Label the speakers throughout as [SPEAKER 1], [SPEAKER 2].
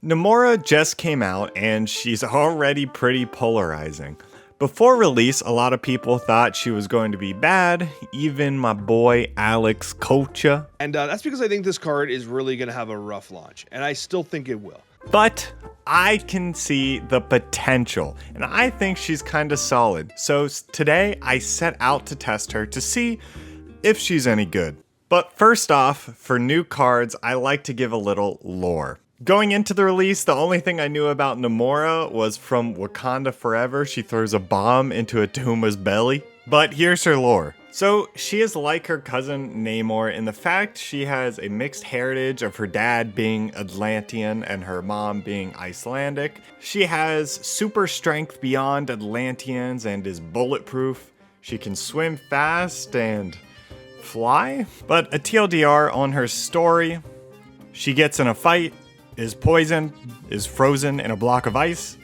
[SPEAKER 1] Namora just came out and she's already pretty polarizing. Before release, a lot of people thought she was going to be bad, even my boy Alex Kocha.
[SPEAKER 2] And that's because I think this card is really going to have a rough launch, and I still think it will.
[SPEAKER 1] But I can see the potential, and I think she's kind of solid. So today I set out to test her to see if she's any good. But first off, for new cards, I like to give a little lore. Going into the release, the only thing I knew about Namora was from Wakanda Forever. She throws a bomb into Atuma's belly. But here's her lore. So she is like her cousin Namor in the fact she has a mixed heritage of her dad being Atlantean and her mom being Icelandic. She has super strength beyond Atlanteans and is bulletproof. She can swim fast and fly. But a TLDR on her story, she gets in a fight, is poisoned, is frozen in a block of ice,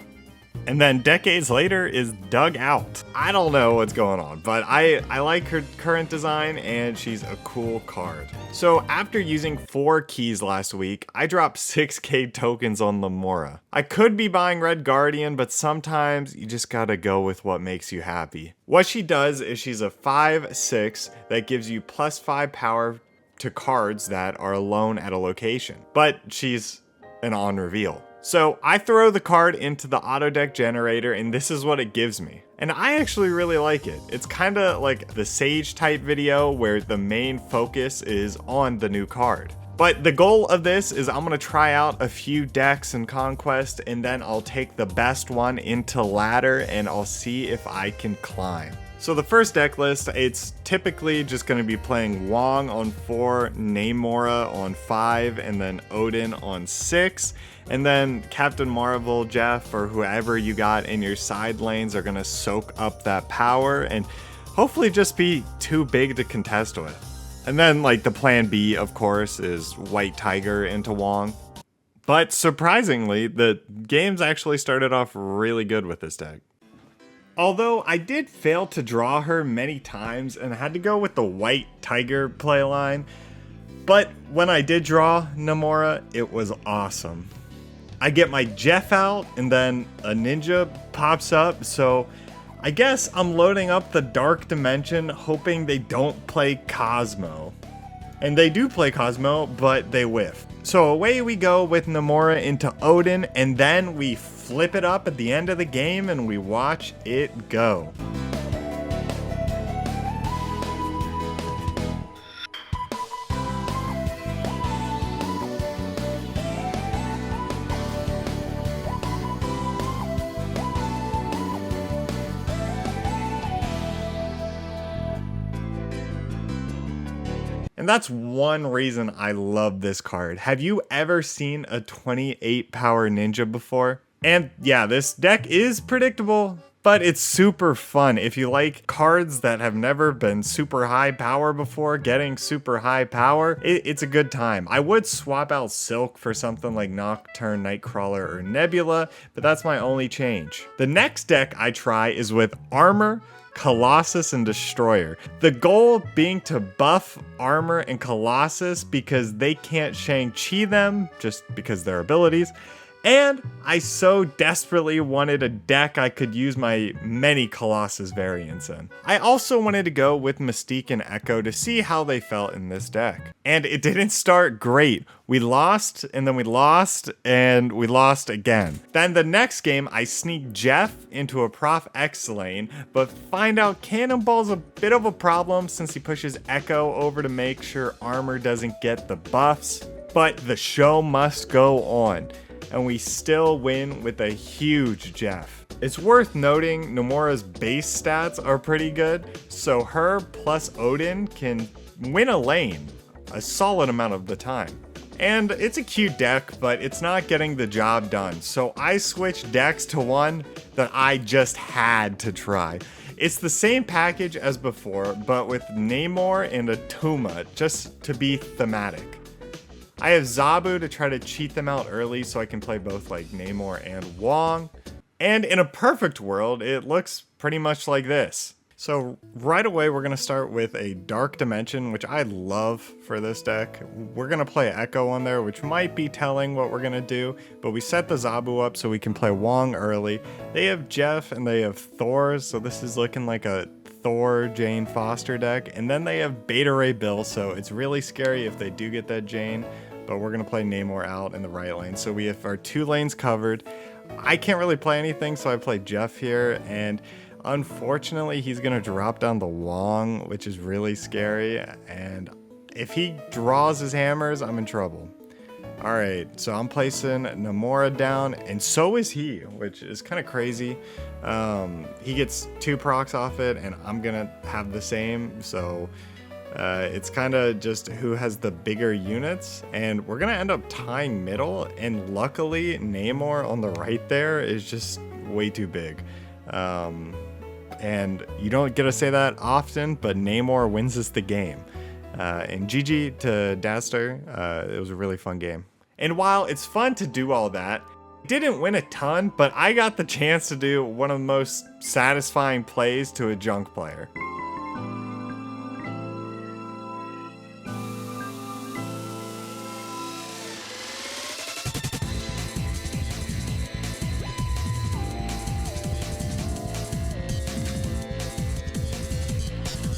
[SPEAKER 1] and then decades later is dug out. I don't know what's going on, but I like her current design and she's a cool card. So after using 4 keys last week, I dropped 6k tokens on Namora. I could be buying Red Guardian, but sometimes you just gotta go with what makes you happy. What she does is she's a 5/6 that gives you +5 power to cards that are alone at a location, but she's an on reveal. So I throw the card into the auto deck generator and this is what it gives me. And I actually really like it. It's kind of like the Sage type video where the main focus is on the new card. But the goal of this is I'm gonna try out a few decks in Conquest and then I'll take the best one into ladder and I'll see if I can climb. So the first deck list, it's typically just going to be playing Wong on 4, Namora on 5, and then Odin on 6. And then Captain Marvel, Jeff, or whoever you got in your side lanes are going to soak up that power and hopefully just be too big to contest with. And then like the plan B, of course, is White Tiger into Wong. But surprisingly, the games actually started off really good with this deck. Although I did fail to draw her many times and I had to go with the White Tiger playline, but when I did draw Namora, it was awesome. I get my Jeff out and then a ninja pops up, so I guess I'm loading up the Dark Dimension hoping they don't play Cosmo. And they do play Cosmo, but they whiff. So away we go with Namora into Odin, and then we flip it up at the end of the game and we watch it go. And that's one reason I love this card. Have you ever seen a 28 power ninja before? And yeah, this deck is predictable, but it's super fun. If you like cards that have never been super high power before, getting super high power, it's a good time. I would swap out Silk for something like Nocturne, Nightcrawler, or Nebula, but that's my only change. The next deck I try is with Armor, Colossus, and Destroyer. The goal being to buff Armor and Colossus because they can't Shang-Chi them, just because their abilities. And I so desperately wanted a deck I could use my many Colossus variants in. I also wanted to go with Mystique and Echo to see how they felt in this deck. And it didn't start great. We lost, and then we lost, and we lost again. Then the next game, I sneak Jeff into a Prof X lane, but find out Cannonball's a bit of a problem since he pushes Echo over to make sure Armor doesn't get the buffs. But the show must go on, and we still win with a huge Jeff. It's worth noting Namora's base stats are pretty good, so her plus Odin can win a lane a solid amount of the time. And it's a cute deck, but it's not getting the job done, so I switched decks to one that I just had to try. It's the same package as before, but with Namor and Atuma, just to be thematic. I have Zabu to try to cheat them out early so I can play both like Namor and Wong. And in a perfect world, it looks pretty much like this. So right away, we're going to start with a Dark Dimension, which I love for this deck. We're going to play Echo on there, which might be telling what we're going to do, but we set the Zabu up so we can play Wong early. They have Jeff and they have Thor, so this is looking like a Thor Jane Foster deck. And then they have Beta Ray Bill, so it's really scary if they do get that Jane, but we're going to play Namor out in the right lane. So we have our 2 lanes covered. I can't really play anything, so I play Jeff here, and unfortunately, he's going to drop down the Wong, which is really scary, and if he draws his hammers, I'm in trouble. Alright, so I'm placing Namora down, and so is he, which is kind of crazy. He gets 2 procs off it, and I'm going to have the same, so it's kind of just who has the bigger units, and we're going to end up tying middle, and luckily, Namor on the right there is just way too big. And you don't get to say that often, but Namor wins us the game. And GG to Daster. It was a really fun game. And while it's fun to do all that, I didn't win a ton, but I got the chance to do one of the most satisfying plays to a junk player.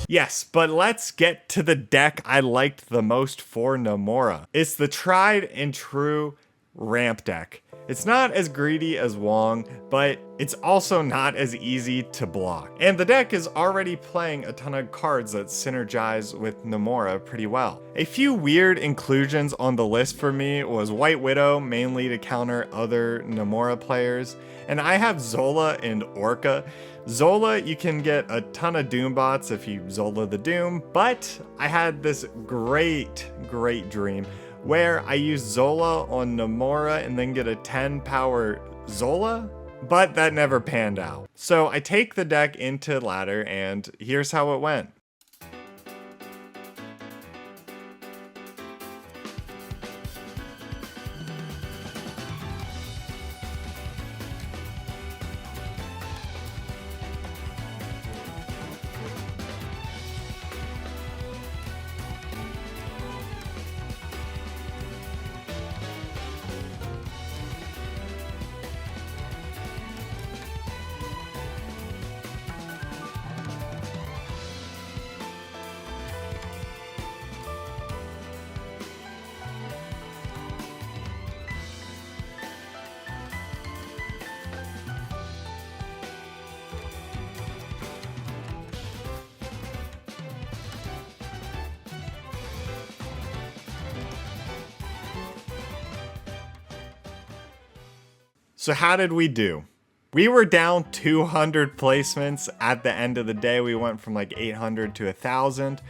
[SPEAKER 1] Yes, but let's get to the deck I liked the most for Namora. It's the tried and true ramp deck. It's not as greedy as Wong, but it's also not as easy to block. And the deck is already playing a ton of cards that synergize with Namora pretty well. A few weird inclusions on the list for me was White Widow, mainly to counter other Namora players, and I have Zola and Orca. Zola, you can get a ton of Doom bots if you Zola the Doom, but I had this great dream where I use Zola on Namora and then get a 10 power Zola, but that never panned out. So I take the deck into ladder, and here's how it went. So how did we do? We were down 200 placements at the end of the day. We went from like 800 to 1,000,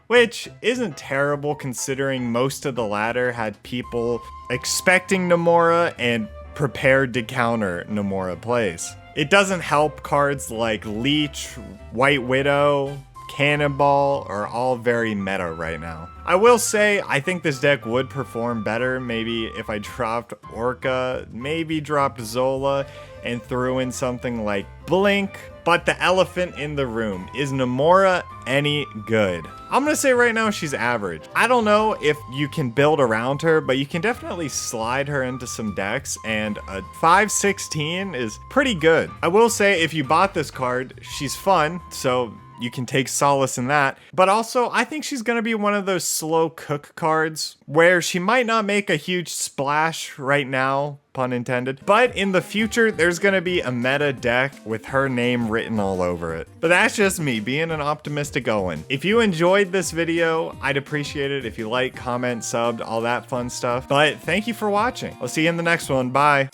[SPEAKER 1] which isn't terrible considering most of the ladder had people expecting Namora and prepared to counter Namora plays. It doesn't help cards like Leech, White Widow, Cannonball are all very meta right now. I will say, I think this deck would perform better maybe if I dropped Orca, maybe dropped Zola, and threw in something like Blink. But the elephant in the room, is Namora any good? I'm gonna say right now she's average. I don't know if you can build around her, but you can definitely slide her into some decks, and a 516 is pretty good. I will say if you bought this card, she's fun, so you can take solace in that. But also, I think she's going to be one of those slow cook cards where she might not make a huge splash right now, pun intended, but in the future, there's going to be a meta deck with her name written all over it. But that's just me being an optimistic Owen. If you enjoyed this video, I'd appreciate it if you like, comment, subbed, all that fun stuff. But thank you for watching. I'll see you in the next one. Bye.